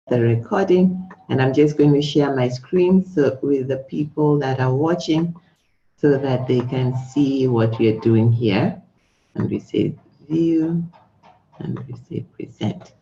the recording, and I'm just going to share my screen so with the people that are watching so that they can see what we are doing here. And we say view, and we say present.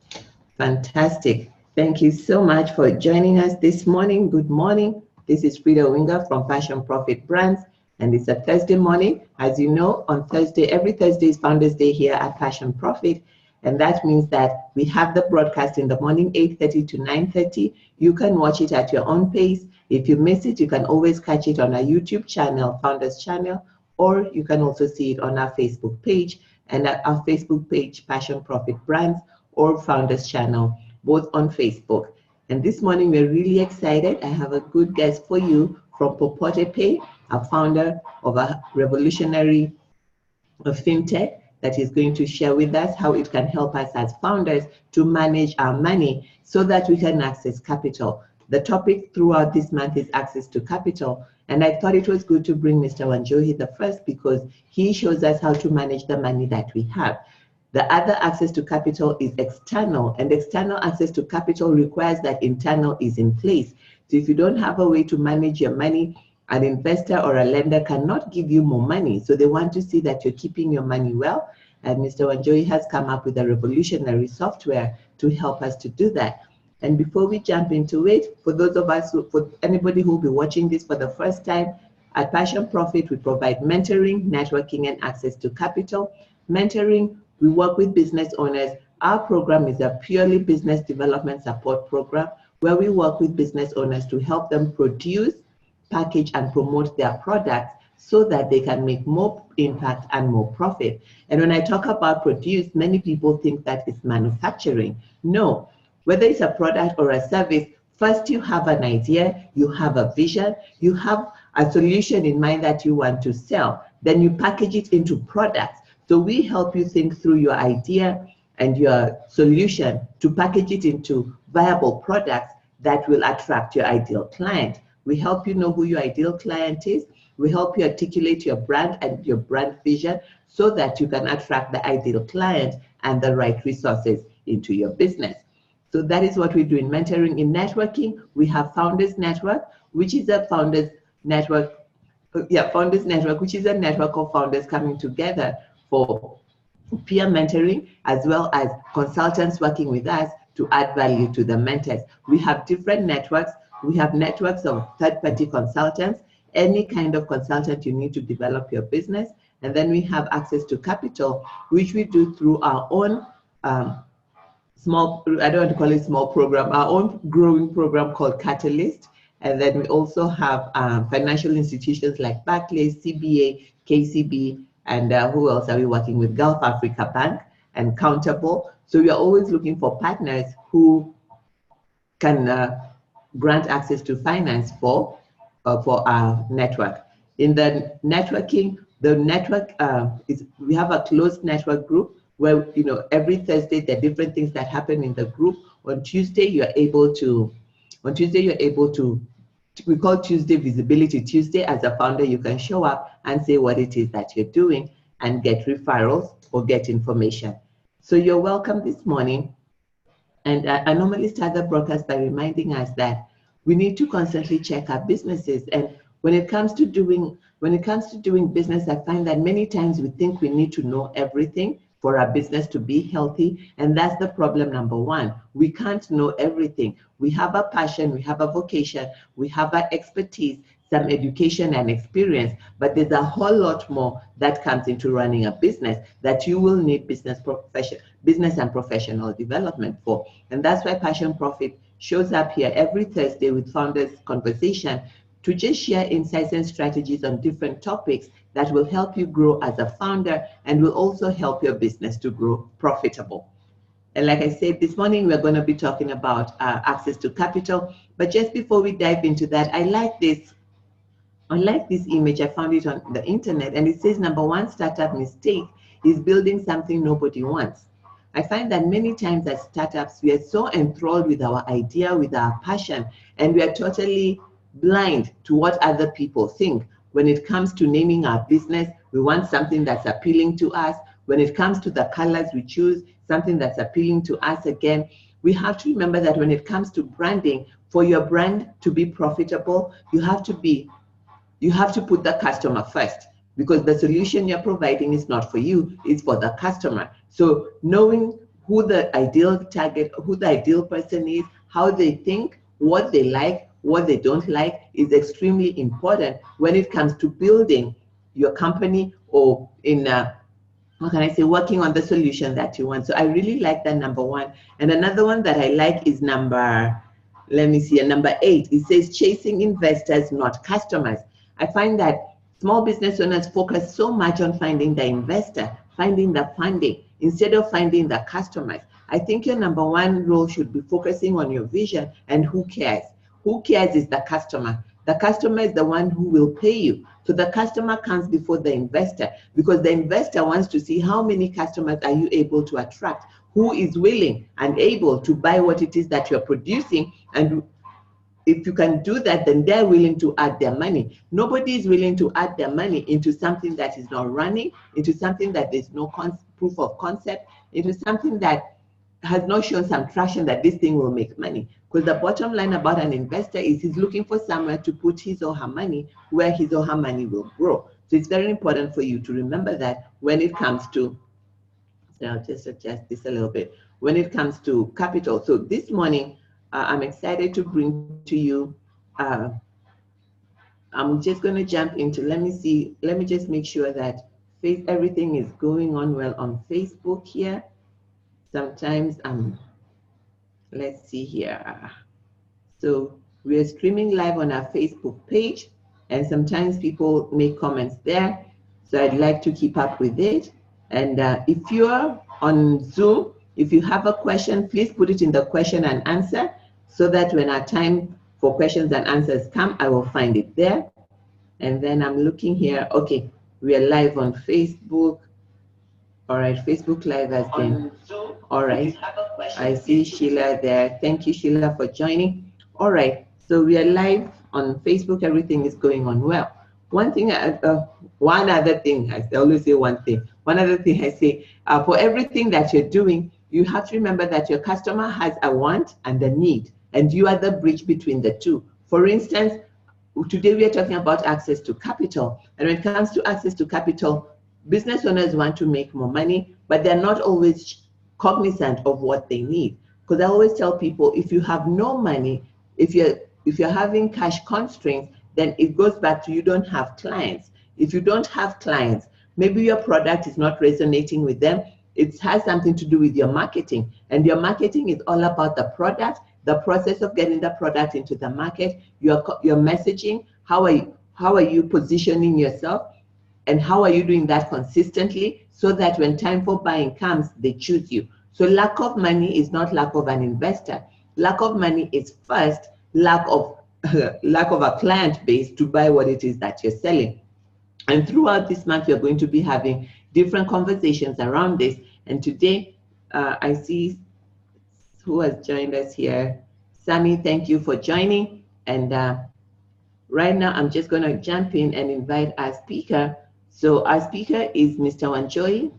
Fantastic. Thank you so much for joining us this morning. Good morning. This is Frida Winger from Passion Profit Brands, and it's a Thursday morning. As you know, on Thursday, every Thursday is Founders Day here at Passion Profit. And that means that we have the broadcast in the morning, 8:30 to 9:30. You can watch it at your own pace. If you miss it, you can always catch it on our YouTube channel, Founders Channel, or you can also see it on our Facebook page. And at our Facebook page, Passion Profit Brands, or Founders Channel, both on Facebook. And this morning, we're really excited. I have a good guest for you from Popote Pay, a founder of a revolutionary fintech that is going to share with us how it can help us as founders to manage our money so that we can access capital. The topic throughout this month is access to capital. And I thought it was good to bring Mr. Wanjohi the first because he shows us how to manage the money that we have. The other access to capital is external, and external access to capital requires that internal is in place. So if you don't have a way to manage your money, an investor or a lender cannot give you more money. So they want to see that you're keeping your money well. And Mr. Wanjohi has come up with a revolutionary software to help us to do that. And before we jump into it, for those of us, for anybody who will be watching this for the first time, at Passion Profit, we provide mentoring, networking, and access to capital. Mentoring, we work with business owners. Our program is a purely business development support program where we work with business owners to help them produce, package, and promote their products so that they can make more impact and more profit. And when I talk about produce, many people think that it's manufacturing. No, whether it's a product or a service, first you have an idea, you have a vision, you have a solution in mind that you want to sell, then you package it into products. So we help you think through your idea and your solution to package it into viable products that will attract your ideal client. We help you know who your ideal client is. We help you articulate your brand and your brand vision so that you can attract the ideal client and the right resources into your business. So that is what we do in mentoring. In networking, we have Founders Network, which is a Founders Network, which is a network of founders coming together for peer mentoring, as well as consultants working with us to add value to the mentors. We have different networks. We have networks of third-party consultants, any kind of consultant you need to develop your business. And then we have access to capital, which we do through our own small, I don't want to call it small program, our own growing program called Catalyst. And then we also have financial institutions like Barclays, CBA, KCB, and who else are we working with? Gulf Africa Bank and Countable. So we are always looking for partners who can grant access to finance for our network. In the networking, the network we have a closed network group where every Thursday there are different things that happen in the group. On Tuesday you're able to, we call Tuesday Visibility Tuesday. As a founder, you can show up and say what it is that you're doing and get referrals or get information. So you're welcome this morning. And I normally start the broadcast by reminding us that we need to constantly check our businesses. And when it comes to doing business, I find that many times we think we need to know everything for our business to be healthy. And that's the problem number one. We can't know everything. We have a passion, we have a vocation, we have our expertise, some education and experience, but there's a whole lot more that comes into running a business that you will need business and professional development for. And that's why Passion Profit shows up here every Thursday with Founders Conversation to just share insights and strategies on different topics that will help you grow as a founder and will also help your business to grow profitable. And like I said, this morning we're going to be talking about access to capital. But just before we dive into that, I like this image. I found it on the internet, and it says number one startup mistake is building something nobody wants. I find that many times as startups, we are so enthralled with our idea, with our passion, and we are totally blind to what other people think. When it comes to naming our business, we want something that's appealing to us. When it comes to the colors we choose, something that's appealing to us again. We have to remember that when it comes to branding, for your brand to be profitable, you have to put the customer first, because the solution you're providing is not for you, it's for the customer. So knowing who the ideal target, who the ideal person is, how they think, what they like, what they don't like, is extremely important when it comes to building your company, or in how can I say, working on the solution that you want. So I really like that, number one. And another one that I like is number 8. It says chasing investors, not customers. I find that small business owners focus so much on finding the investor, finding the funding, instead of finding the customers. I think your number one role should be focusing on your vision and who cares. Who cares is the customer. The customer is the one who will pay you. So the customer comes before the investor, because the investor wants to see how many customers are you able to attract, who is willing and able to buy what it is that you're producing. And if you can do that, then they're willing to add their money. Nobody is willing to add their money into something that is not running, into something that there's no proof of concept, into something that has not shown some traction that this thing will make money. Because the bottom line about an investor is he's looking for somewhere to put his or her money, where his or her money will grow. So it's very important for you to remember that when it comes to, so I'll just adjust this a little bit, when it comes to capital. So this morning, I'm excited to bring to you, I'm just going to jump into, let me just make sure that everything is going on well on Facebook here. Sometimes, let's see here. So we're streaming live on our Facebook page, and sometimes people make comments there. So I'd like to keep up with it. And if you're on Zoom, if you have a question, please put it in the question and answer, so that when our time for questions and answers come, I will find it there. And then I'm looking here. Okay, we are live on Facebook. All right, Facebook Live has been. All right, I see Sheila there. Thank you, Sheila, for joining. All right, so we are live on Facebook. Everything is going on well. One thing, one other thing, I always say one thing. One other thing I say, for everything that you're doing, you have to remember that your customer has a want and a need, and you are the bridge between the two. For instance, today we are talking about access to capital. And when it comes to access to capital, business owners want to make more money, but they're not always cognizant of what they need. Because I always tell people, if you have no money, if you're having cash constraints, then it goes back to you don't have clients. If you don't have clients, maybe your product is not resonating with them. It has something to do with your marketing, and your marketing is all about the product, the process of getting the product into the market, your messaging, how are you positioning yourself, and how are you doing that consistently, so that when time for buying comes, they choose you. So lack of money is not lack of an investor. Lack of money is first lack of a client base to buy what it is that you're selling. And throughout this month, we're going to be having different conversations around this. And today, I see who has joined us here. Sammy, thank you for joining. And right now, I'm just going to jump in and invite our speaker. So our speaker is Mr. Wanjohi.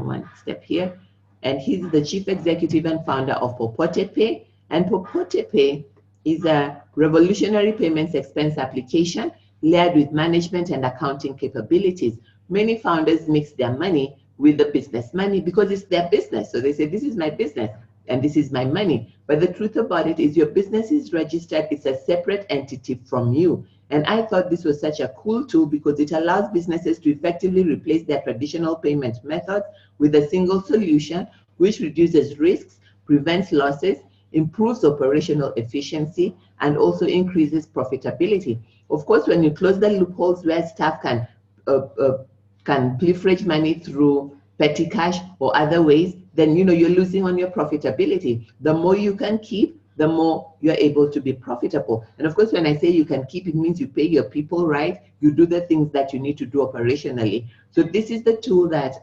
One step here. And he's the Chief Executive and founder of Popote Pay. And Popote Pay is a revolutionary payments expense application layered with management and accounting capabilities. Many founders mix their money with the business money because it's their business. So they say, this is my business and this is my money. But the truth about it is your business is registered. It's a separate entity from you. And I thought this was such a cool tool because it allows businesses to effectively replace their traditional payment methods with a single solution, which reduces risks, prevents losses, improves operational efficiency, and also increases profitability. Of course, when you close the loopholes where staff can leverage money through petty cash or other ways, then you're losing on your profitability. The more you can keep, the more you're able to be profitable. And of course, when I say you can keep, it means you pay your people right, you do the things that you need to do operationally. So this is the tool that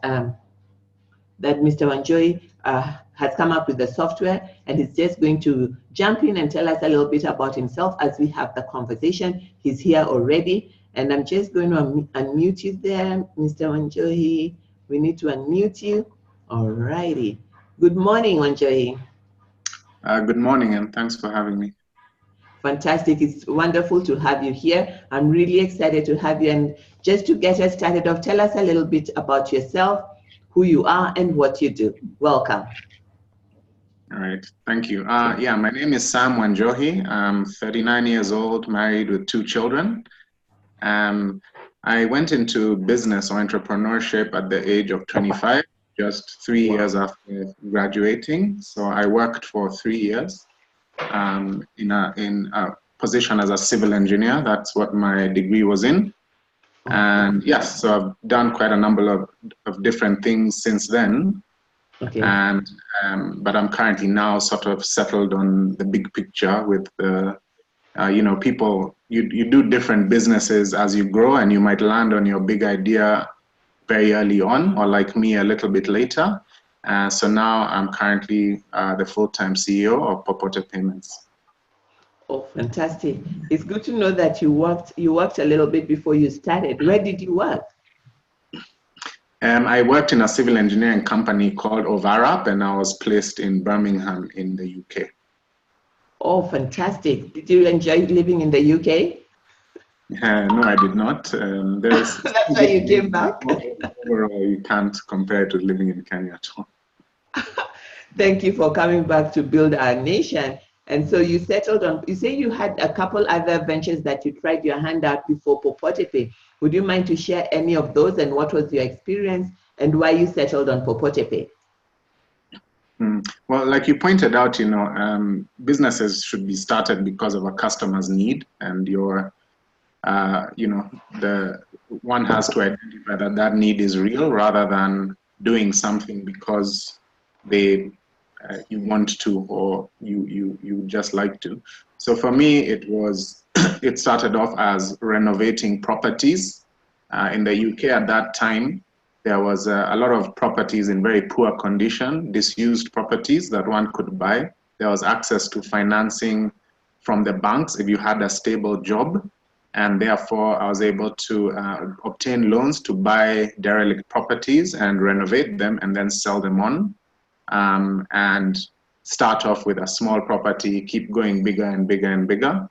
that Mr. Wanjohi has come up with the software, and he's just going to jump in and tell us a little bit about himself as we have the conversation. He's here already, and I'm just going to unmute you there, Mr. Wanjohi. We need to unmute you. All righty. Good morning, Wanjohi. Good morning, and thanks for having me. Fantastic. It's wonderful to have you here. I'm really excited to have you. And just to get us started off, tell us a little bit about yourself, who you are, and what you do. Welcome. All right, thank you. Yeah, my name is Sam Wanjohi. I'm 39 years old, married with 2 children. I went into business or entrepreneurship at the age of 25, just 3 years after graduating. So I worked for 3 years in a position as a civil engineer. That's what my degree was in. And yes, so I've done quite a number of different things since then. Okay. And but I'm currently now sort of settled on the big picture with the people. You do different businesses as you grow, and you might land on your big idea very early on, or like me, a little bit later. So now I'm currently the full-time CEO of Popote Payments. Oh, fantastic. It's good to know that you worked a little bit before you started. Where did you work? I worked in a civil engineering company called Ovarap, and I was placed in Birmingham in the UK. Oh, fantastic. Did you enjoy living in the UK? No, I did not. That's why you came back? Overall, you can't compare it to living in Kenya at all. Thank you for coming back to build our nation. And so you settled on, you say you had a couple other ventures that you tried your hand at before Popote Pay. Would you mind to share any of those, and what was your experience and why you settled on Popote Pay? Well, like you pointed out, businesses should be started because of a customer's need, and the one has to identify that need is real rather than doing something because you want to, or you just like to. So for me, it started off as renovating properties. In the UK at that time, there was a lot of properties in very poor condition, disused properties that one could buy. There was access to financing from the banks if you had a stable job. And therefore, I was able to obtain loans to buy derelict properties and renovate them and then sell them on. And start off with a small property, keep going bigger and bigger and bigger.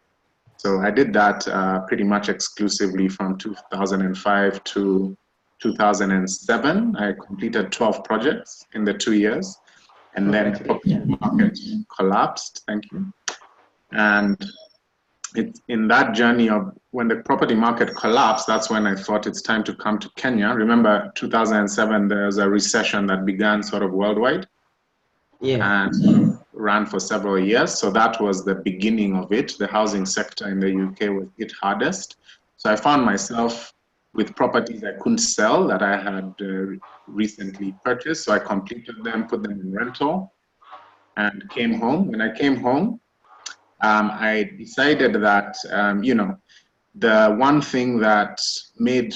So I did that pretty much exclusively from 2005 to 2007. I completed 12 projects in the 2 years, and then the property market collapsed. Thank you. And in that journey of when the property market collapsed, that's when I thought it's time to come to Kenya. Remember, 2007, there was a recession that began sort of worldwide. Yeah. And sort of ran for several years. So that was the beginning of it. The housing sector in the UK was hit hardest. So I found myself with properties I couldn't sell that I had recently purchased. So I completed them, put them in rental, and came home. When I came home, I decided that, the one thing that made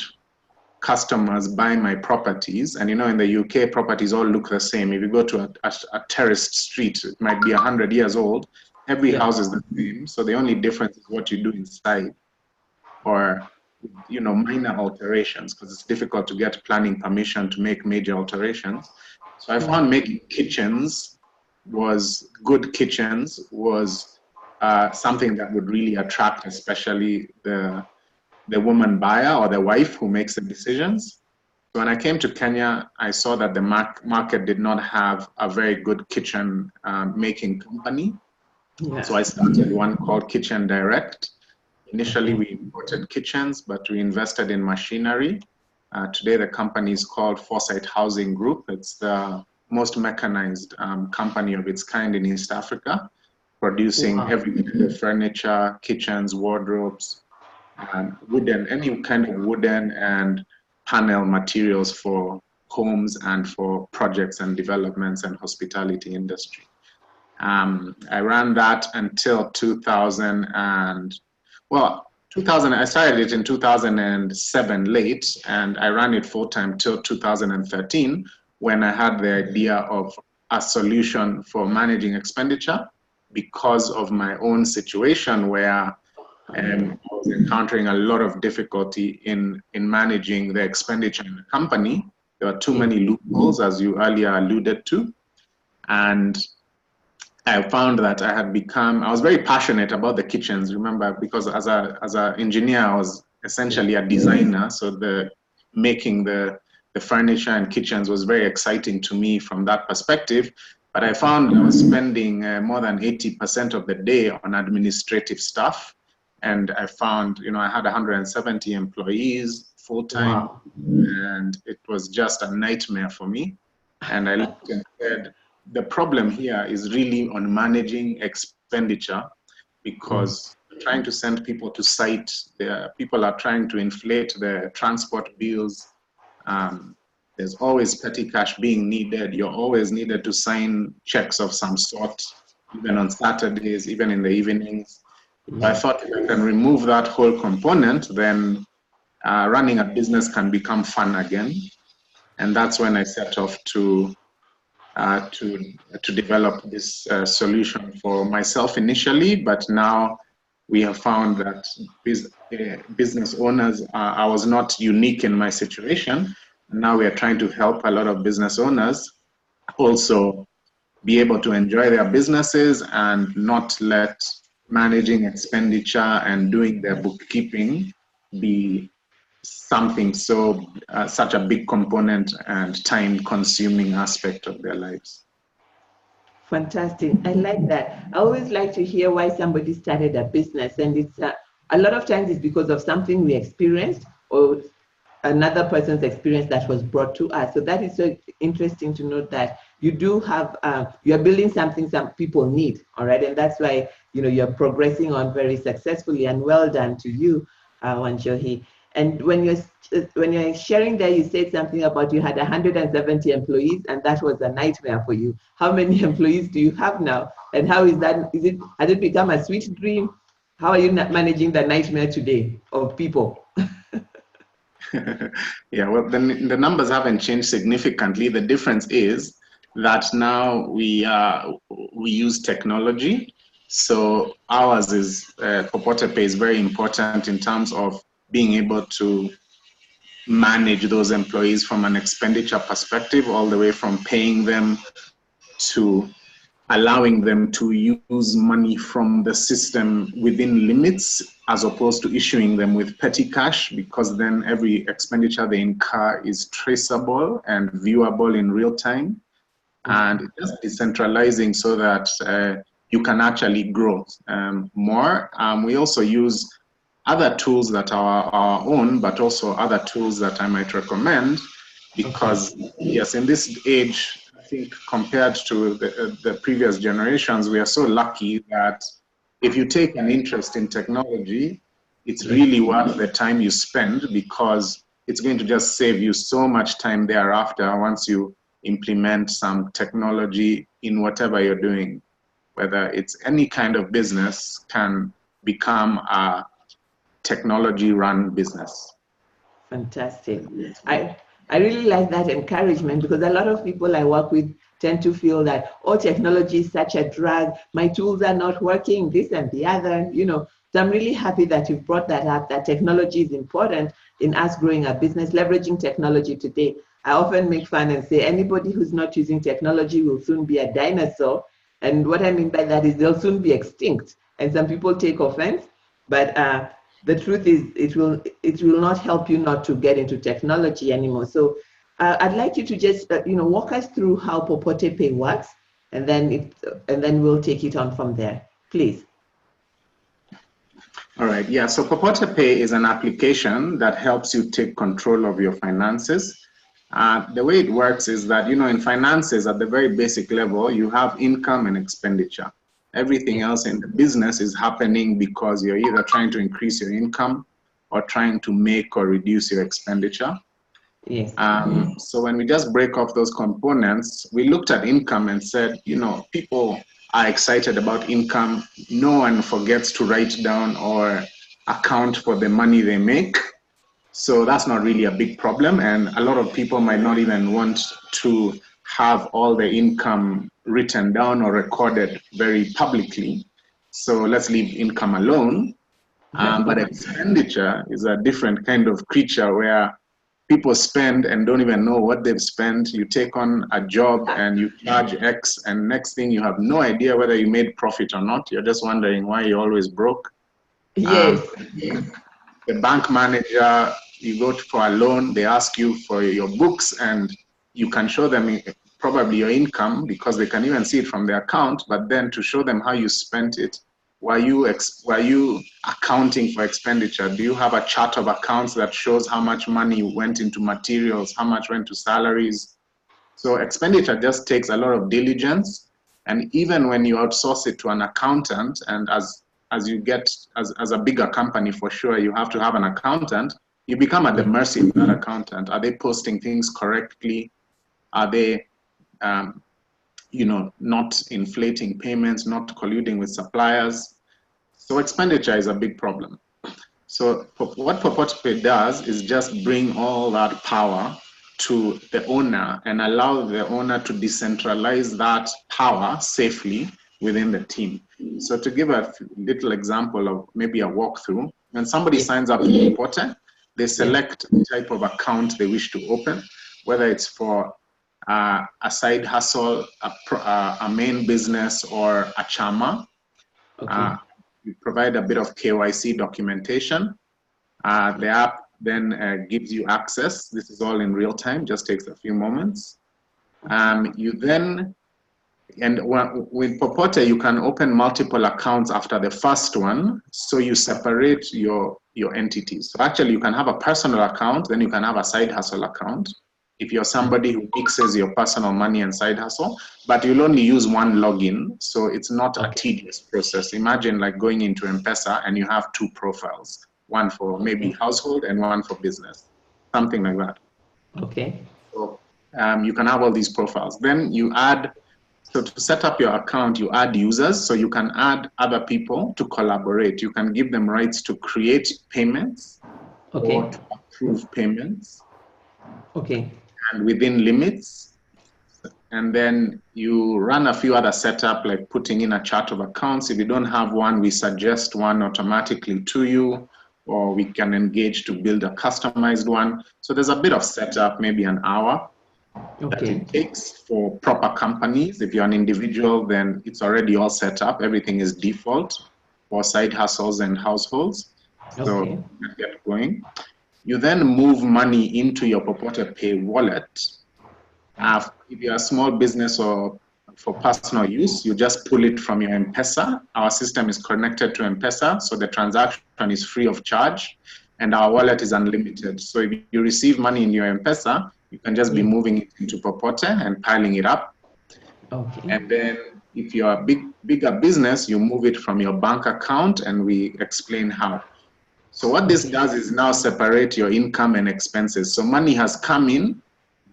customers buy my properties, and in the UK, properties all look the same. If you go to a terraced street, it might be 100 years old. Every house is the same. So the only difference is what you do inside, or minor alterations, because it's difficult to get planning permission to make major alterations. So I found making good kitchens was something that would really attract, especially the woman buyer or the wife who makes the decisions. So when I came to Kenya, I saw that the market did not have a very good kitchen making company. Yeah. So I started one called Kitchen Direct. Initially, we imported kitchens, but we invested in machinery. Today, the company is called Foresight Housing Group. It's the most mechanized company of its kind in East Africa, producing every kind of furniture, kitchens, wardrobes, any kind of wooden and panel materials for homes and for projects and developments and hospitality industry. I ran that until 2000 I started it in 2007 late, and I ran it full-time till 2013 when I had the idea of a solution for managing expenditure because of my own situation where I was encountering a lot of difficulty in managing the expenditure in the company. There were too many loopholes, as you earlier alluded to. And I found that I was very passionate about the kitchens, remember, because as a engineer, I was essentially a designer. So making the furniture and kitchens was very exciting to me from that perspective. But I found I was spending more than 80% of the day on administrative stuff. And I found, I had 170 employees full-time. Wow. And it was just a nightmare for me. And I looked and said, the problem here is really on managing expenditure, because trying to send people to site, people are trying to inflate their transport bills. There's always petty cash being needed. You're always needed to sign checks of some sort, even on Saturdays, even in the evenings. I thought if I can remove that whole component, then running a business can become fun again. And that's when I set off to develop this solution for myself initially, but now we have found that business owners, I was not unique in my situation. Now we are trying to help a lot of business owners also be able to enjoy their businesses and not let managing expenditure and doing their bookkeeping be something such a big component and time-consuming aspect of their lives. Fantastic. I like that. I always like to hear why somebody started a business, and it's a lot of times it's because of something we experienced or another person's experience that was brought to us. So that is so interesting to note that you do have, you're building something some people need, all right? And that's why, you're progressing on very successfully, and well done to you, Wanjohi. And when you're sharing there, you said something about you had 170 employees, and that was a nightmare for you. How many employees do you have now? And how is that, has it become a sweet dream? How are you managing the nightmare today of people? Yeah, well, the numbers haven't changed significantly. The difference is that now we use technology. So ours is, Popote Pay is very important in terms of being able to manage those employees from an expenditure perspective, all the way from paying them to allowing them to use money from the system within limits, as opposed to issuing them with petty cash, because then every expenditure they incur is traceable and viewable in real time. And just decentralizing so that you can actually grow more. We also use other tools that are our own, but also other tools that I might recommend, because yes, in this age, I think compared to the previous generations, we are so lucky that if you take an interest in technology, it's really worth the time you spend, because it's going to just save you so much time thereafter once you implement some technology in whatever you're doing. Whether it's any kind of business can become a technology-run business. Fantastic. I really like that encouragement, because a lot of people I work with tend to feel that, oh, technology is such a drag, my tools are not working, this and the other, So I'm really happy that you've brought that up, that technology is important in us growing our business, leveraging technology today. I often make fun and say anybody who's not using technology will soon be a dinosaur. And what I mean by that is they'll soon be extinct. And some people take offense, but the truth is it will not help you not to get into technology anymore. So I'd like you to just walk us through how Popote Pay works, and then we'll take it on from there, please. All right, yeah, so Popote Pay is an application that helps you take control of your finances. The way it works is that, in finances, at the very basic level, you have income and expenditure. Everything else in the business is happening because you're either trying to increase your income or trying to make or reduce your expenditure. Yes. So when we just break off those components, we looked at income and said, people are excited about income. No one forgets to write down or account for the money they make. So that's not really a big problem. And a lot of people might not even want to have all the income written down or recorded very publicly. So let's leave income alone. But expenditure is a different kind of creature where people spend and don't even know what they've spent. You take on a job and you charge X, and next thing you have no idea whether you made profit or not. You're just wondering why you're always broke. Yes. The bank manager, you go for a loan, they ask you for your books, and you can show them probably your income because they can even see it from the account, but then to show them how you spent it, were you accounting for expenditure? Do you have a chart of accounts that shows how much money went into materials, how much went to salaries? So expenditure just takes a lot of diligence, and even when you outsource it to an accountant, and as you get as a bigger company, for sure you have to have an accountant, you become at the mercy of that accountant. Are they posting things correctly? Are they not inflating payments, not colluding with suppliers? So expenditure is a big problem. So what Popote Pay does is just bring all that power to the owner and allow the owner to decentralize that power safely within the team. So to give a little example of maybe a walkthrough, when somebody signs up to Popote, they select the type of account they wish to open, whether it's for a side hustle, a main business, or a chama. We provide a bit of KYC documentation. The app then gives you access. This is all in real time, just takes a few moments. You then, and with Popote, you can open multiple accounts after the first one, so you separate your entities. So actually, you can have a personal account, then you can have a side hustle account, if you're somebody who mixes your personal money and side hustle, but you'll only use one login, so it's not a tedious process. Imagine like going into M-Pesa and you have two profiles, one for maybe household and one for business, something like that. Okay. So you can have all these profiles. Then you add, so to set up your account, you add users, so you can add other people to collaborate. You can give them rights to create payments or to approve payments. Okay. And within limits. And then you run a few other setup, like putting in a chart of accounts. If you don't have one, we suggest one automatically to you, or we can engage to build a customized one. So there's a bit of setup, maybe an hour that it takes for proper companies. If you're an individual, then it's already all set up. Everything is default for side hustles and households. So get going. You then move money into your Popote Pay wallet. If you're a small business or for personal use, you just pull it from your M-Pesa. Our system is connected to M-Pesa, so the transaction is free of charge, and our wallet is unlimited. So if you receive money in your M-Pesa, you can just be moving it into Popote and piling it up. And then if you're a bigger business, you move it from your bank account, and we explain how. So what this does is now separate your income and expenses. So money has come in,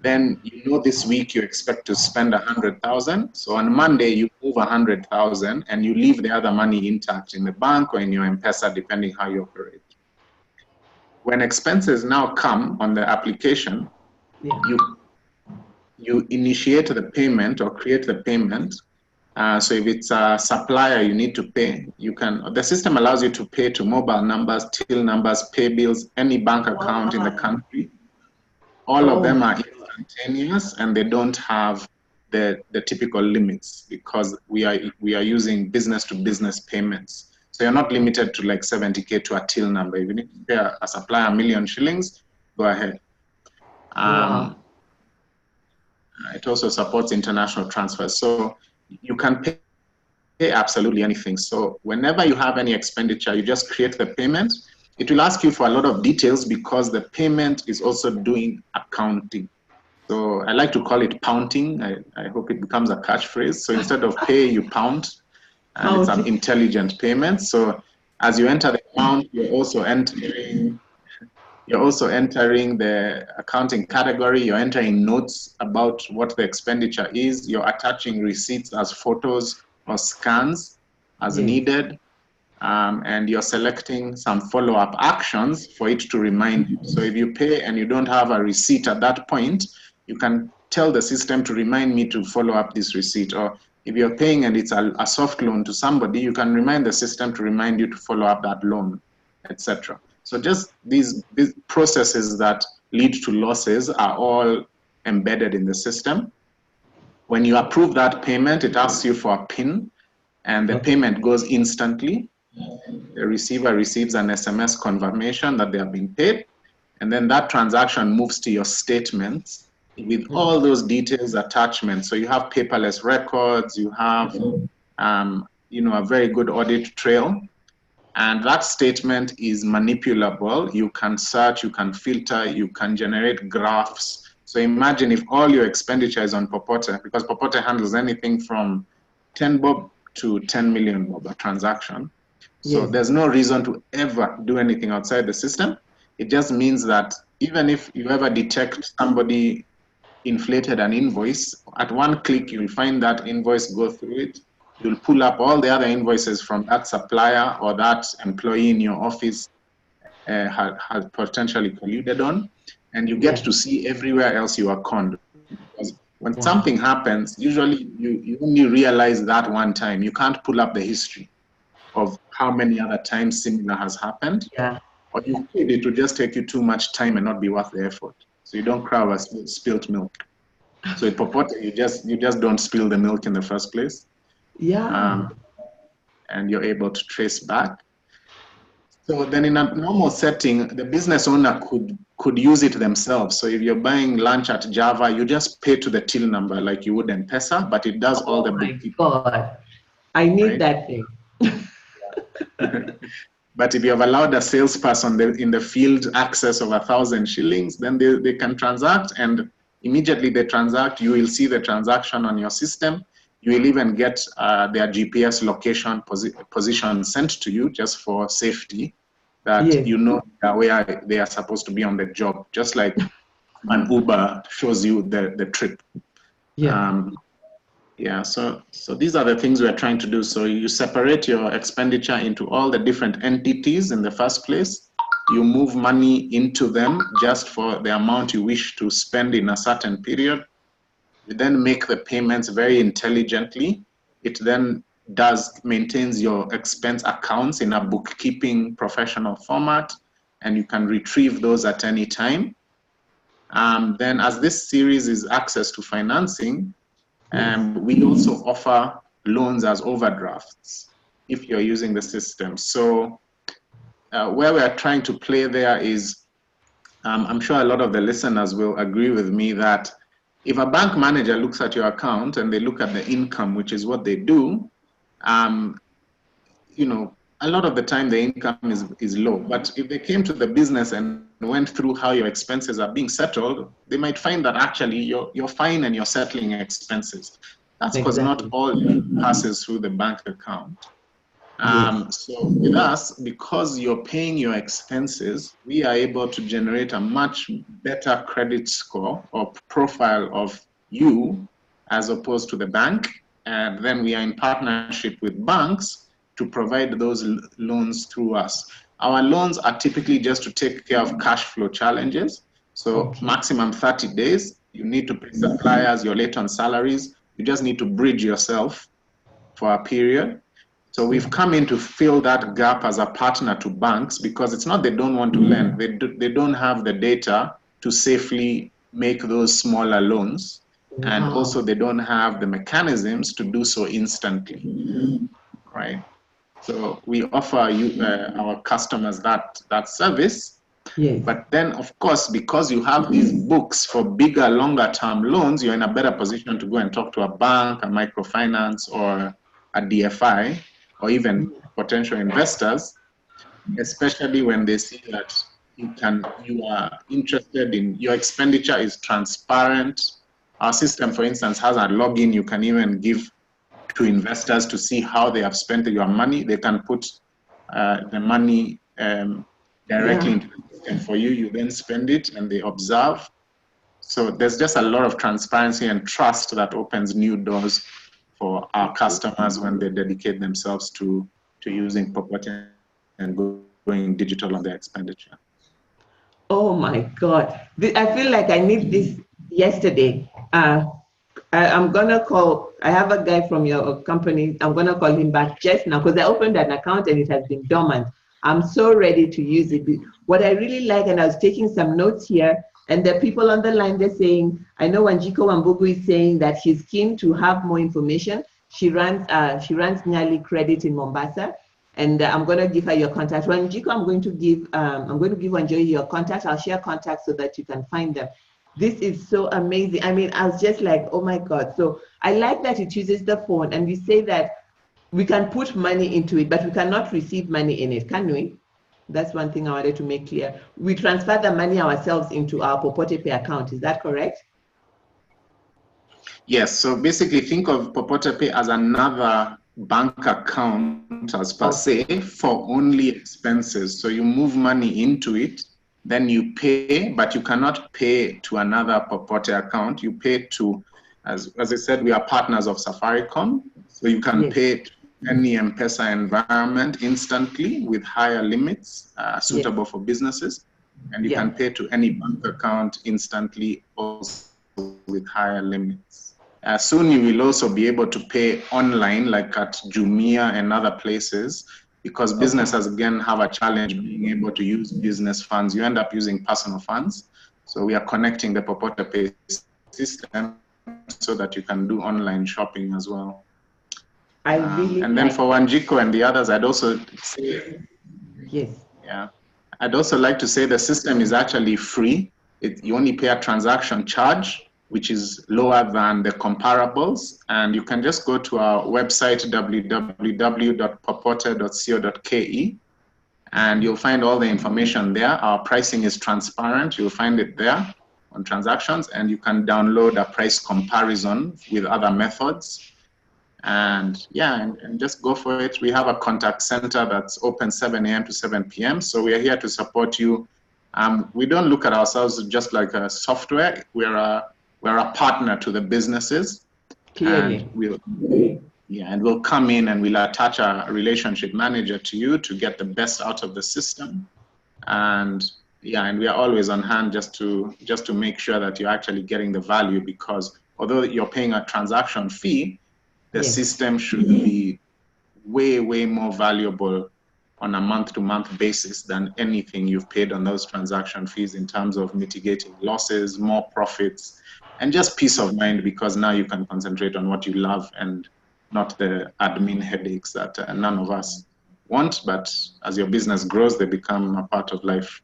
then you know this week you expect to spend 100,000. So on Monday you move 100,000 and you leave the other money intact in the bank or in your M-Pesa, depending how you operate. When expenses now come on the application, you initiate the payment or create the payment. So if it's a supplier you need to pay, the system allows you to pay to mobile numbers, till numbers, pay bills, any bank account in the country. All of them are instantaneous, and they don't have the typical limits because we are using business to business payments. So you're not limited to like 70K to a till number. If you need to pay a supplier 1 million shillings, go ahead. It also supports international transfers. So you can pay absolutely anything. So whenever you have any expenditure, you just create the payment. It will ask you for a lot of details because the payment is also doing accounting. So I like to call it pounding. I hope it becomes a catchphrase. So instead of pay, you pound, and it's an intelligent payment. So as you enter the account, you're also entering the accounting category. You're entering notes about what the expenditure is. You're attaching receipts as photos or scans as needed. And you're selecting some follow-up actions for it to remind you. So if you pay and you don't have a receipt at that point, you can tell the system to remind me to follow up this receipt. Or if you're paying and it's a soft loan to somebody, you can remind the system to remind you to follow up that loan, etc. So just these processes that lead to losses are all embedded in the system. When you approve that payment, it asks you for a PIN, and the payment goes instantly. The receiver receives an SMS confirmation that they have been paid, and then that transaction moves to your statements with all those details, attachments. So you have paperless records, you have a very good audit trail, and that statement is manipulable. You can search, you can filter, you can generate graphs. So imagine if all your expenditure is on Popote, because Popote handles anything from 10 bob to 10 million bob a transaction. So there's no reason to ever do anything outside the system. It just means that even if you ever detect somebody inflated an invoice, at one click, you'll find that invoice, go through it. You'll pull up all the other invoices from that supplier or that employee in your office has potentially colluded on, and you get to see everywhere else you are conned. Because when something happens, usually you only realize that one time. You can't pull up the history of how many other times similar has happened. Or you could, it would just take you too much time and not be worth the effort. So you don't cry over spilt milk. So at Popote, you just don't spill the milk in the first place. And you're able to trace back. So then in a normal setting, the business owner could use it themselves. So if you're buying lunch at Java, you just pay to the till number like you would in Pesa, but it does all the bookkeeping. Oh my God, I need that thing. But if you have allowed a salesperson in the field access of 1,000 shillings, then they can transact, and immediately they transact, you will see the transaction on your system. You will even get their GPS location position sent to you just for safety, that you know where they are supposed to be on the job, just like an Uber shows you the trip. So these are the things we're trying to do. So you separate your expenditure into all the different entities in the first place. You move money into them just for the amount you wish to spend in a certain period. You then make the payments very intelligently. It then maintains your expense accounts in a bookkeeping professional format, and you can retrieve those at any time. Then as this series is access to financing, we also offer loans as overdrafts if you're using the system. So where we're trying to play there is, I'm sure a lot of the listeners will agree with me that if a bank manager looks at your account and they look at the income, which is what they do, a lot of the time the income is low. But if they came to the business and went through how your expenses are being settled, they might find that actually you're fine and you're settling expenses. That's because not all passes through the bank account. So with us, because you're paying your expenses, we are able to generate a much better credit score or profile of you as opposed to the bank. And then we are in partnership with banks to provide those loans through us. Our loans are typically just to take care of cash flow challenges. So maximum 30 days, you need to pay suppliers, you're late on salaries, you just need to bridge yourself for a period. So we've come in to fill that gap as a partner to banks, because it's not they don't want to lend, they don't have the data to safely make those smaller loans. And also they don't have the mechanisms to do so instantly, right? So we offer our customers that service. But then, of course, because you have these books for bigger, longer term loans, you're in a better position to go and talk to a bank, a microfinance, or a DFI, or even potential investors, especially when they see that you are interested in, your expenditure is transparent. Our system, for instance, has a login you can even give to investors to see how they have spent your money. They can put the money directly into the system for you. You then spend it and they observe. So there's just a lot of transparency and trust that opens new doors for our customers when they dedicate themselves to using Popote and going digital on their expenditure. Oh my God. I feel like I need this yesterday. I'm going to call, I have a guy from your company. I'm going to call him back just now because I opened an account and it has been dormant. I'm so ready to use it. What I really like, and I was taking some notes here, And the people on the line, they're saying, I know Wanjiko Wambugu is saying that she's keen to have more information. She runs Nyali Credit in Mombasa, and I'm going to give her your contact. Wanjiko, I'm going to give Wanjoy your contact. I'll share contacts so that you can find them. This is so amazing. I mean, I was just like, oh my God. So I like that it uses the phone, and we say that we can put money into it, but we cannot receive money in it, can we? That's one thing I wanted to make clear. We transfer the money ourselves into our Popote Pay account. Is that correct? Yes. So basically, think of Popote Pay as another bank account as per se for only expenses. So you move money into it, then you pay, but you cannot pay to another Popote account. You pay to, as I said, we are partners of Safaricom, so you can pay to any M-Pesa environment instantly with higher limits suitable for businesses, and you can pay to any bank account instantly also with higher limits. Soon you will also be able to pay online, like at Jumia and other places, because businesses again have a challenge being able to use business funds. You end up using personal funds. So we are connecting the Popote Pay system so that you can do online shopping as well. And then for Wanjiko and the others, I'd also say, I'd also like to say the system is actually free. You only pay a transaction charge, which is lower than the comparables. And you can just go to our website, www.popote.co.ke, and you'll find all the information there. Our pricing is transparent. You'll find it there on transactions, and you can download a price comparison with other methods. And and just go for it. We have a contact center that's open 7 a.m. to 7 p.m. So we are here to support you. We don't look at ourselves just like a software. We're a partner to the businesses. Clearly. And we'll come in and we'll attach a relationship manager to you to get the best out of the system. And we are always on hand just to make sure that you're actually getting the value, because although you're paying a transaction fee, the system should be way, way more valuable on a month-to-month basis than anything you've paid on those transaction fees in terms of mitigating losses, more profits, and just peace of mind, because now you can concentrate on what you love and not the admin headaches that none of us want. But as your business grows, they become a part of life.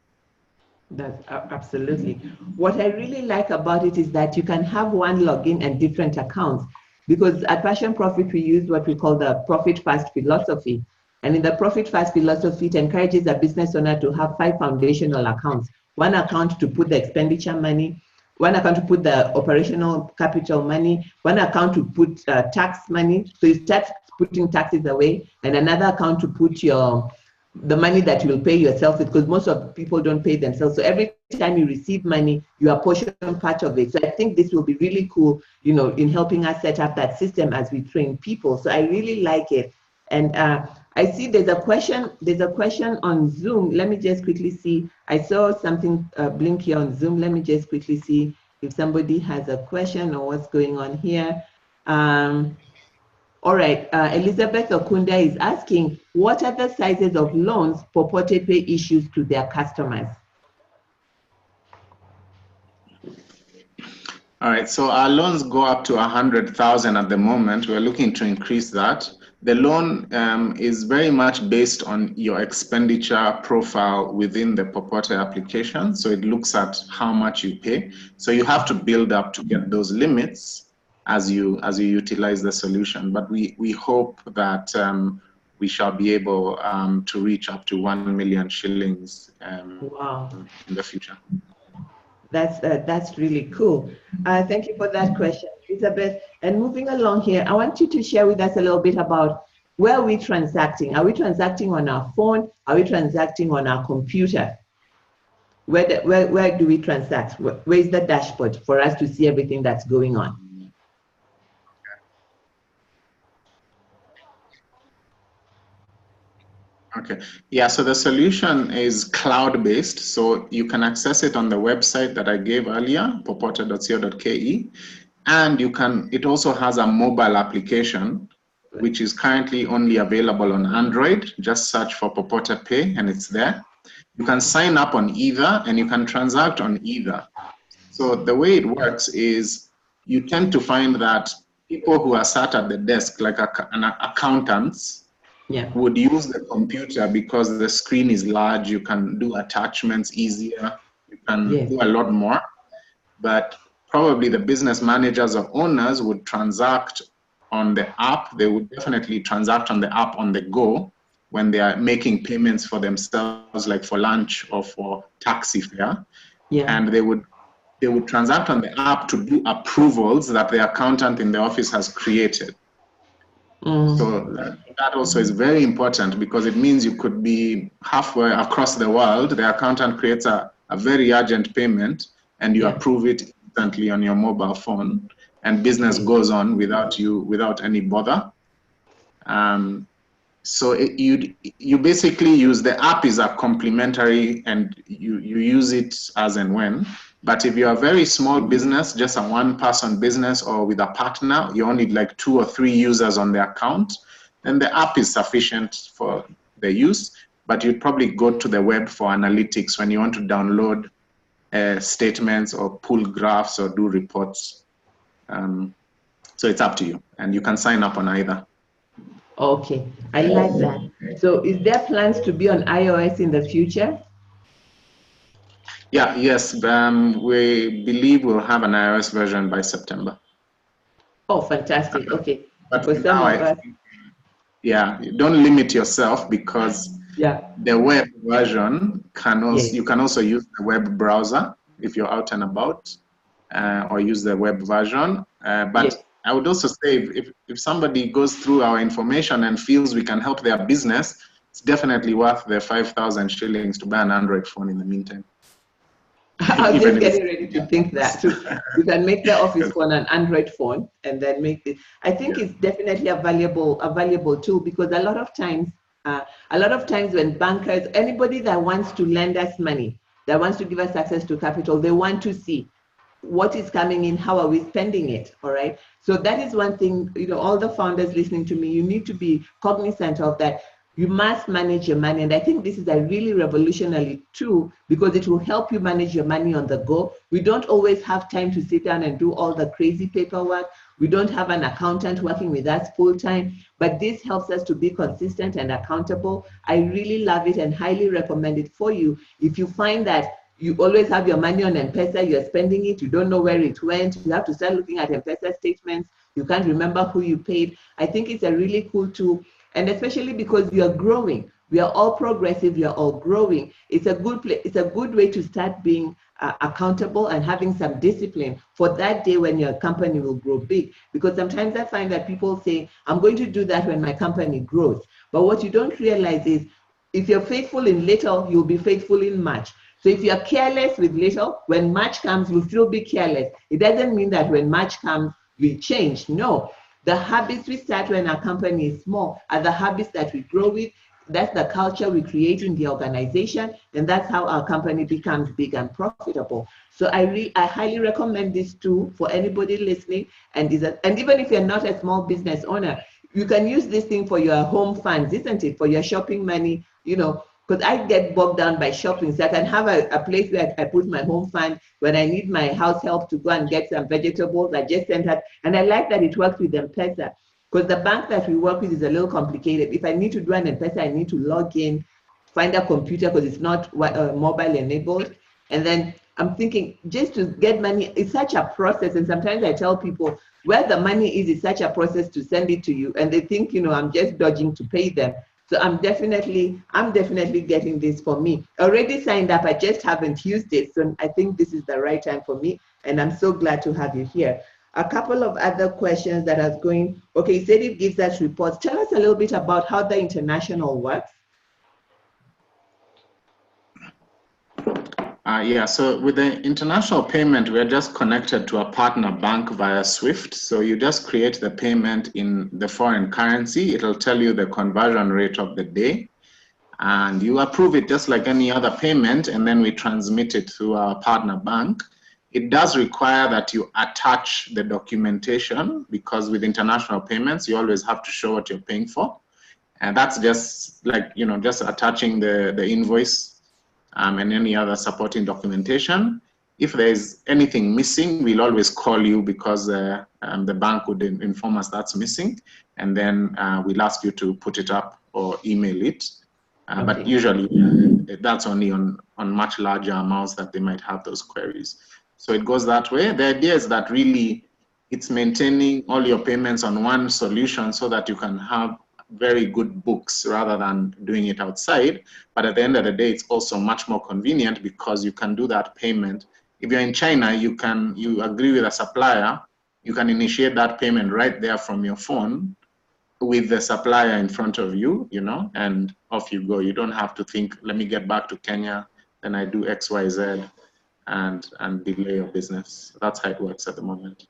That's absolutely. What I really like about it is that you can have one login and different accounts. Because at Passion Profit, we use what we call the Profit First philosophy. And in the Profit First philosophy, it encourages a business owner to have 5 foundational accounts. One account to put the expenditure money, one account to put the operational capital money, one account to put tax money. So you start putting taxes away, and another account to put the money that you will pay yourself with, because most of people don't pay themselves. So every time you receive money, you apportion part of it. So I think this will be really cool, in helping us set up that system as we train people. So I really like it. And I see there's a question on Zoom. Let me just quickly see. I saw something blink here on Zoom. Let me just quickly see if somebody has a question or what's going on here. All right, Elizabeth Okunda is asking, what are the sizes of loans Popote Pay issues to their customers? All right, so our loans go up to 100,000 at the moment. We're looking to increase that. The loan is very much based on your expenditure profile within the Popote application. So it looks at how much you pay. So you have to build up to get those limits as you utilize the solution. But we hope that we shall be able to reach up to 1 million shillings in the future. That's really cool. Thank you for that question, Elizabeth. And moving along here, I want you to share with us a little bit about where are we transacting? Are we transacting on our phone? Are we transacting on our computer? Where do we transact? Where is the dashboard for us to see everything that's going on? Okay. Yeah, so the solution is cloud-based, so you can access it on the website that I gave earlier, popote.co.ke, and it also has a mobile application, which is currently only available on Android. Just search for Popote Pay and it's there. You can sign up on either and you can transact on either. So the way it works is you tend to find that people who are sat at the desk, like accountants, would use the computer because the screen is large, you can do attachments easier, you can do a lot more. But probably the business managers or owners would transact on the app. They would definitely transact on the app on the go when they are making payments for themselves, like for lunch or for taxi fare. And they would transact on the app to do approvals that the accountant in the office has created. So that also is very important, because it means you could be halfway across the world, the accountant creates a very urgent payment, and you approve it instantly on your mobile phone, and business goes on without any bother. So you basically use the app is a complementary, and you use it as and when. But if you're a very small business, just a one-person business, or with a partner, you only like 2 or 3 users on the account, then the app is sufficient for the use. But you'd probably go to the web for analytics when you want to download statements or pull graphs or do reports. So it's up to you, and you can sign up on either. Okay, I like that. So is there plans to be on iOS in the future? Yes, we believe we'll have an iOS version by September. Oh, fantastic. Okay. But for some of us, don't limit yourself, because the web version can also, you can also use the web browser if you're out and about, or use the web version. But I would also say, if somebody goes through our information and feels we can help their business, it's definitely worth the 5,000 shillings to buy an Android phone in the meantime. I was just getting ready to think that too. You can make the office phone an Android phone, and then make it. I think it's definitely a valuable tool, because a lot of times when bankers, anybody that wants to lend us money, that wants to give us access to capital, they want to see what is coming in, how are we spending it, all right? So that is one thing, all the founders listening to me, you need to be cognizant of that. You must manage your money. And I think this is a really revolutionary tool, because it will help you manage your money on the go. We don't always have time to sit down and do all the crazy paperwork. We don't have an accountant working with us full time, but this helps us to be consistent and accountable. I really love it and highly recommend it for you. If you find that you always have your money on M-Pesa, you're spending it, you don't know where it went, you have to start looking at M-Pesa statements, you can't remember who you paid. I think it's a really cool tool. And especially because you're growing, we are all progressive, we are all growing. It's a good place. It's a good way to start being accountable and having some discipline for that day when your company will grow big. Because sometimes I find that people say, I'm going to do that when my company grows. But what you don't realize is, if you're faithful in little, you'll be faithful in much. So if you're careless with little, when much comes, you'll still be careless. It doesn't mean that when much comes, we change. No. The habits we start when our company is small are the habits that we grow with. That's the culture we create in the organization, and that's how our company becomes big and profitable. So I highly recommend this tool for anybody listening. And even if you're not a small business owner, you can use this thing for your home funds, isn't it? For your shopping money, because I get bogged down by shopping. So I can have a place where I put my home fund. When I need my house help to go and get some vegetables, I just send that. And I like that it works with M-Pesa, because the bank that we work with is a little complicated. If I need to do an M-Pesa, I need to log in, find a computer, because it's not mobile enabled. And then I'm thinking, just to get money, it's such a process. And sometimes I tell people, where the money is, it's such a process to send it to you. And they think, I'm just dodging to pay them. So I'm definitely getting this for me. Already signed up, I just haven't used it. So I think this is the right time for me. And I'm so glad to have you here. A couple of other questions that are going, okay, you said it gives us reports. Tell us a little bit about how the international works. So with the international payment, we're just connected to a partner bank via SWIFT. So you just create the payment in the foreign currency. It'll tell you the conversion rate of the day, and you approve it just like any other payment, and then we transmit it through our partner bank. It does require that you attach the documentation, because with international payments, you always have to show what you're paying for. And that's just like, just attaching the invoice and any other supporting documentation. If there's anything missing, we'll always call you because the bank would inform us that's missing, and then we'll ask you to put it up or email it. Okay. But usually that's only on much larger amounts that they might have those queries. So it goes that way. The idea is that really it's maintaining all your payments on one solution so that you can have very good books rather than doing it outside. But at the end of the day, it's also much more convenient because you can do that payment. If you're in China, you agree with a supplier, you can initiate that payment right there from your phone with the supplier in front of you, and off you go. You don't have to think, let me get back to Kenya, then I do X, Y, Z, and delay your business. That's how it works at the moment.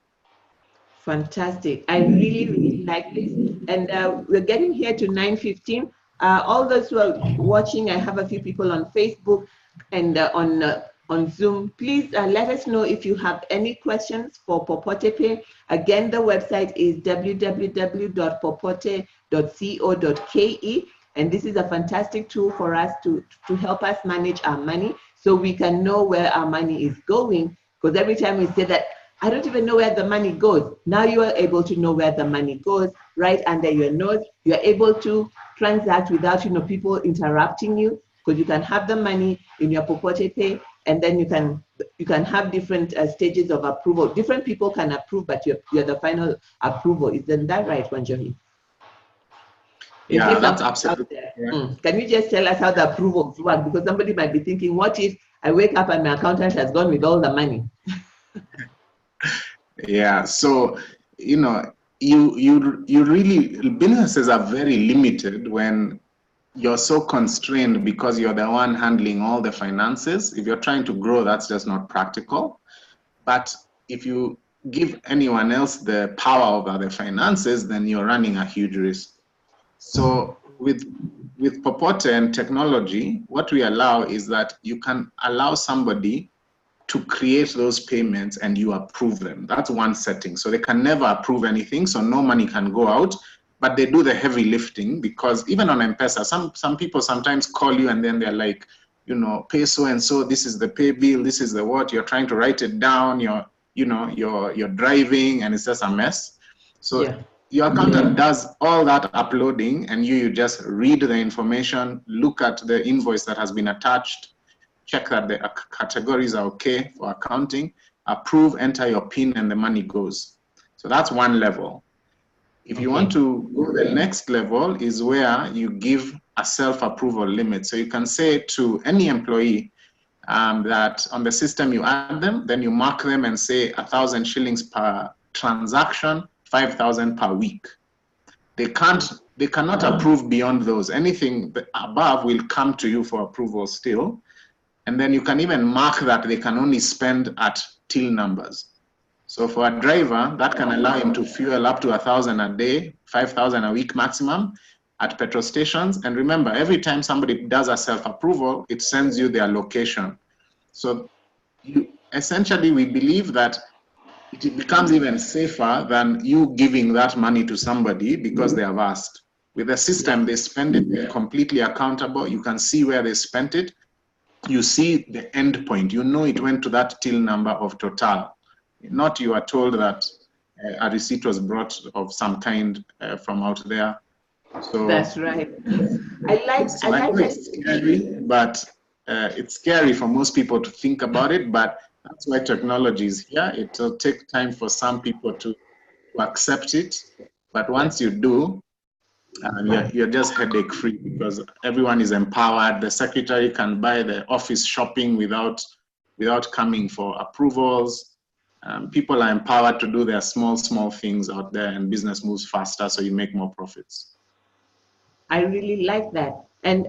Fantastic. I really, really like this. And we're getting here to 9:15. All those who are watching, I have a few people on Facebook and on Zoom. Please let us know if you have any questions for Popote Pay. Again, the website is www.popote.co.ke. And this is a fantastic tool for us to help us manage our money so we can know where our money is going. Because every time we say that, I don't even know where the money goes. Now you are able to know where the money goes right under your nose. You're able to transact without people interrupting you, because you can have the money in your Popote Pay, and then you can have different stages of approval. Different people can approve, but you're the final approval. Isn't that right, Wanjohi? Yeah, that's absolutely. Yeah. Can you just tell us how the approvals work? Because somebody might be thinking, what if I wake up and my accountant has gone with all the money? Yeah, so you really, businesses are very limited when you're so constrained because you're the one handling all the finances. If you're trying to grow, that's just not practical. But if you give anyone else the power over the finances, then you're running a huge risk. So with Popote and technology, what we allow is that you can allow somebody to create those payments and you approve them. That's one setting. So they can never approve anything, so no money can go out, but they do the heavy lifting, because even on M-Pesa, some people sometimes call you and then they're like, pay so and so, this is the pay bill, this is the what, you're trying to write it down, you're driving, and it's just a mess. So yeah. Your accountant does all that uploading, and you just read the information, look at the invoice that has been attached, check that the categories are okay for accounting, approve, enter your PIN, and the money goes. So that's one level. If you want to go the next level is where you give a self-approval limit. So you can say to any employee that on the system you add them, then you mark them and say 1,000 shillings per transaction, 5,000 per week. They cannot approve beyond those. Anything above will come to you for approval still. And then you can even mark that they can only spend at till numbers. So for a driver, that can allow him to fuel up to 1,000 a day, 5,000 a week maximum at petrol stations. And remember, every time somebody does a self-approval, it sends you their location. So essentially, we believe that it becomes even safer than you giving that money to somebody because they have asked. With the system, they spend it, they're completely accountable. You can see where they spent it. You see the end point. You know it went to that till number of Total. Not you are told that a receipt was brought of some kind from out there. So that's right. I like it's scary, but it's scary for most people to think about it. But that's why technology is here. It will take time for some people to accept it. But once you do, you're just headache free because everyone is empowered. The secretary can buy the office shopping without coming for approvals. People are empowered to do their small things out there, and business moves faster, so you make more profits. I really like that. And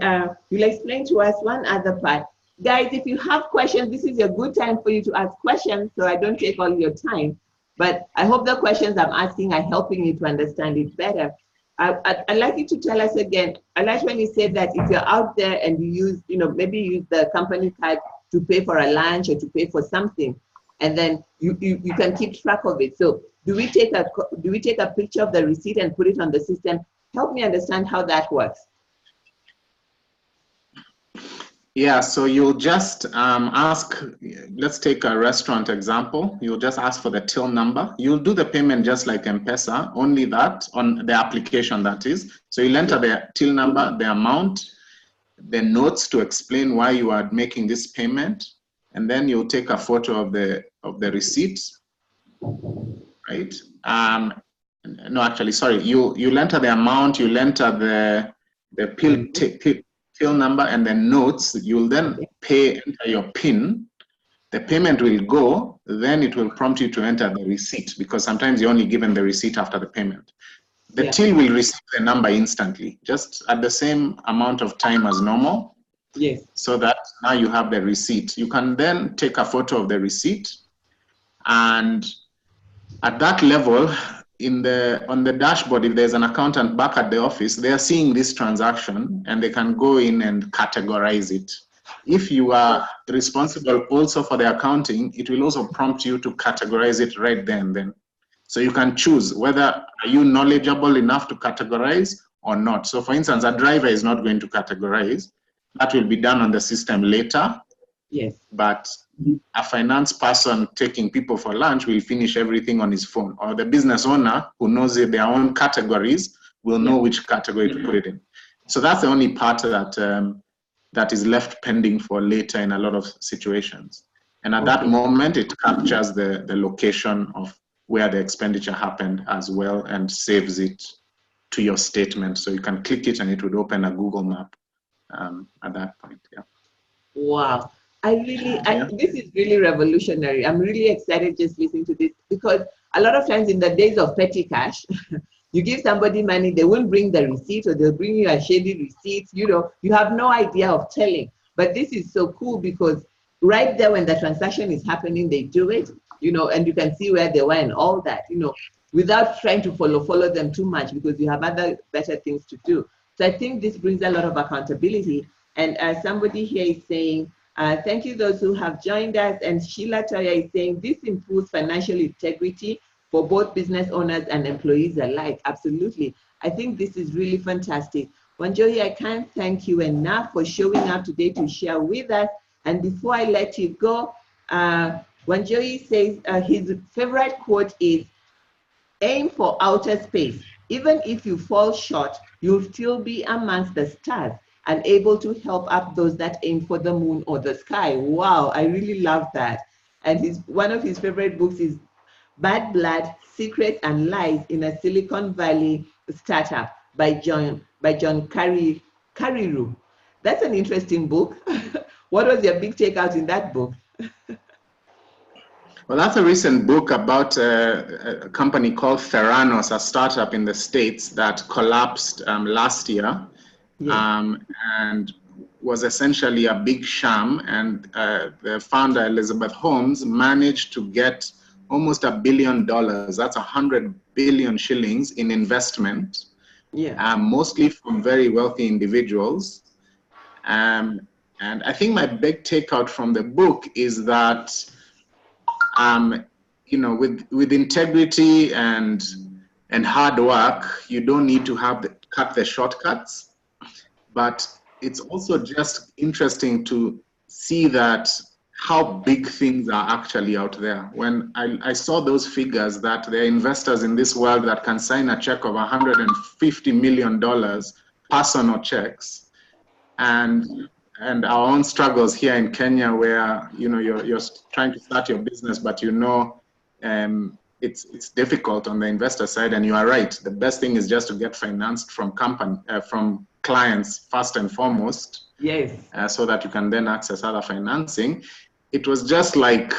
you'll explain to us one other part. Guys, if you have questions, this is a good time for you to ask questions so I don't take all your time. But I hope the questions I'm asking are helping you to understand it better. I'd like you to tell us again. I like when you said that if you're out there and you use, maybe you use the company card to pay for a lunch or to pay for something, and then you can keep track of it. So do we take a picture of the receipt and put it on the system? Help me understand how that works. Yeah, so you'll just ask, let's take a restaurant example. You'll just ask for the till number. You'll do the payment just like M-Pesa, only that on the application, that is. So you'll enter the till number, the amount, the notes to explain why you are making this payment, and then you'll take a photo of the receipt, right? No, actually, sorry. You'll enter the amount, you'll enter the till number and then notes. You'll then enter your PIN. The payment will go, then it will prompt you to enter the receipt, because sometimes you're only given the receipt after the payment. The till will receive the number instantly, just at the same amount of time as normal. Yes. So that now you have the receipt. You can then take a photo of the receipt, and at that level, on the dashboard, if there's an accountant back at the office, they are seeing this transaction and they can go in and categorize it. If you are responsible also for the accounting, it will also prompt you to categorize it right there and then. So you can choose whether are you knowledgeable enough to categorize or not. So for instance, a driver is not going to categorize. That will be done on the system later. Yes. But a finance person taking people for lunch will finish everything on his phone, or the business owner who knows their own categories will know which category to put it in. So that's the only part that that is left pending for later in a lot of situations. And at that moment, it captures the location of where the expenditure happened as well and saves it to your statement. So you can click it and it would open a Google map at that point. Yeah. Wow. This is really revolutionary. I'm really excited just listening to this, because a lot of times in the days of petty cash, you give somebody money, they won't bring the receipt, or they'll bring you a shady receipt. You know, you have no idea of telling. But this is so cool, because right there when the transaction is happening, they do it, you know, and you can see where they were and all that, you know, without trying to follow them too much, because you have other better things to do. So I think this brings a lot of accountability. And somebody here is saying, thank you those who have joined us. And Sheila Toya is saying, this improves financial integrity for both business owners and employees alike. Absolutely. I think this is really fantastic. Wanjohi, I can't thank you enough for showing up today to share with us. And before I let you go, Wanjohi says his favorite quote is, aim for outer space. Even if you fall short, you'll still be amongst the stars and able to help up those that aim for the moon or the sky. Wow, I really love that. And one of his favorite books is Bad Blood, Secrets and Lies in a Silicon Valley Startup by John Carreyrou. That's an interesting book. What was your big takeout in that book? Well, that's a recent book about a company called Theranos, a startup in the States that collapsed last year. Yes. And was essentially a big sham. And the founder, Elizabeth Holmes, managed to get almost $1 billion. That's 100 billion shillings in investment, mostly from very wealthy individuals. And I think my big takeout from the book is that, you know, with integrity and hard work, you don't need to cut the shortcuts. But it's also just interesting to see that how big things are actually out there. When I saw those figures that there are investors in this world that can sign a check of $150 million, personal checks, and our own struggles here in Kenya, where you know you're trying to start your business, but you know it's difficult on the investor side. And you are right. The best thing is just to get financed from clients first and foremost. Yes. So that you can then access other financing. It was just like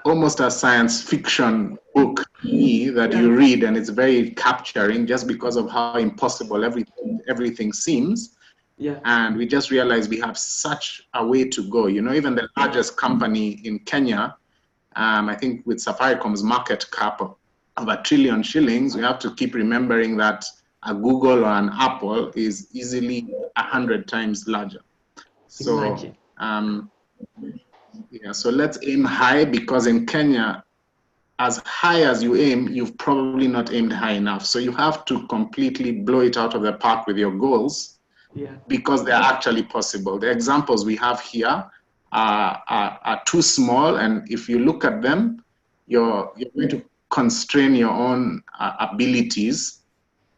almost a science fiction book to me that you read, and it's very capturing just because of how impossible everything seems. Yeah. And we just realized we have such a way to go. You know, even the largest company in Kenya, I think with Safaricom's market cap of $1 trillion shillings, we have to keep remembering that a Google or an Apple is easily 100 times larger. So, so let's aim high, because in Kenya, as high as you aim, you've probably not aimed high enough. So you have to completely blow it out of the park with your goals because they're actually possible. The examples we have here are too small, and if you look at them, you're going to constrain your own abilities.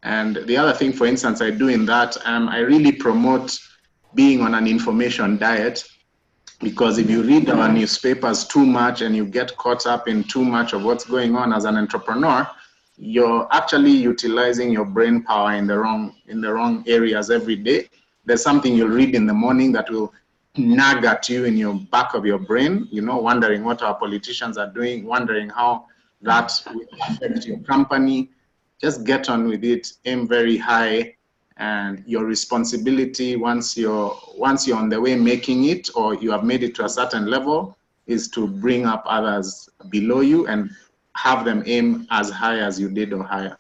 And the other thing, for instance, I do in that, I really promote being on an information diet, because if you read our newspapers too much and you get caught up in too much of what's going on as an entrepreneur, you're actually utilizing your brain power in the wrong areas every day. There's something you'll read in the morning that will nag at you in your back of your brain, wondering what our politicians are doing, wondering how that will affect your company. Just get on with it, aim very high, and your responsibility once you're on the way making it, or you have made it to a certain level, is to bring up others below you and have them aim as high as you did or higher.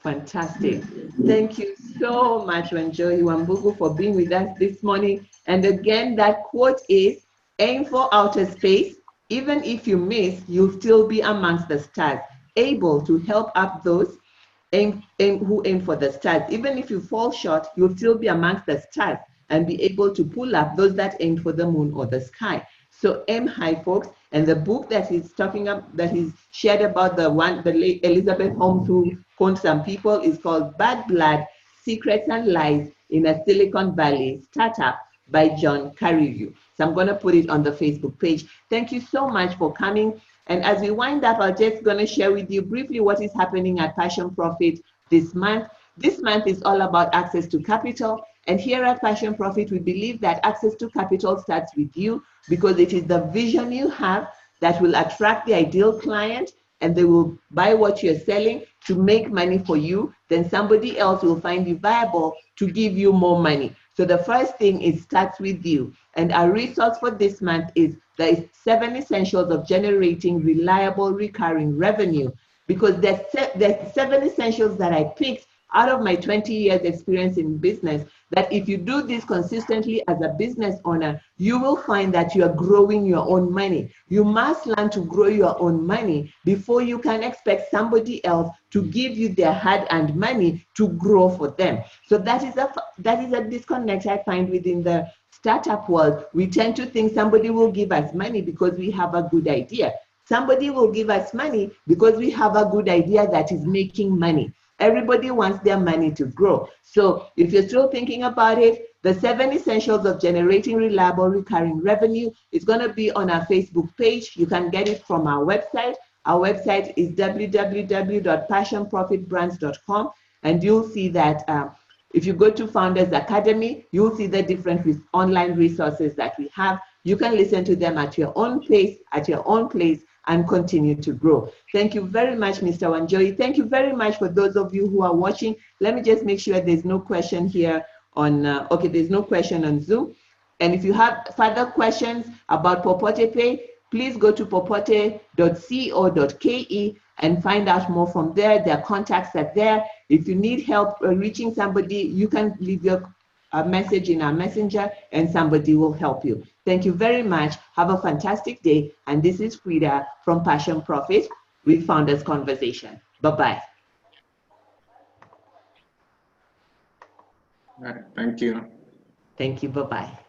Fantastic. Thank you so much, Wanjohi Wambugu, for being with us this morning. And again, that quote is, aim for outer space. Even if you miss, you'll still be amongst the stars, able to help up those who aim for the stars. Even if you fall short, you'll still be amongst the stars and be able to pull up those that aim for the moon or the sky. So aim high, folks. And the book that he's talking about, that he's shared about, the late Elizabeth Holmes, who conned some people, is called Bad Blood: Secrets and Lies in a Silicon Valley Startup by John Carreyrou. So I'm going to put it on the Facebook page. Thank you so much for coming. And as we wind up, I'm just going to share with you briefly what is happening at Passion Profit this month. This month is all about access to capital. And here at Passion Profit, we believe that access to capital starts with you, because it is the vision you have that will attract the ideal client, and they will buy what you're selling to make money for you. Then somebody else will find you viable to give you more money. So the first thing is starts with you. And our resource for this month is the 7 essentials of generating reliable recurring revenue, because there's 7 essentials that I picked out of my 20 years experience in business, that if you do this consistently as a business owner, you will find that you are growing your own money. You must learn to grow your own money before you can expect somebody else to give you their hard-earned money to grow for them. So that is a disconnect I find within the startup world. We tend to think somebody will give us money because we have a good idea. Somebody will give us money because we have a good idea that is making money. Everybody wants their money to grow. So if you're still thinking about it, the 7 essentials of generating reliable recurring revenue is going to be on our Facebook page. You can get it from our website. Our website is www.passionprofitbrands.com, and you'll see that if you go to Founders Academy, you'll see the different online resources that we have. You can listen to them at your own pace, at your own place, and continue to grow. Thank you very much, Mr. Wanjohi. Thank you very much for those of you who are watching. Let me just make sure there's no question here on, okay, there's no question on Zoom. And if you have further questions about Popote Pay, please go to popote.co.ke and find out more from there. Their contacts are there. If you need help reaching somebody, you can leave your message in our messenger and somebody will help you. Thank you very much. Have a fantastic day. And this is Frida from Passion Profit with Founders Conversation. Bye-bye. All right, thank you. Thank you. Bye-bye.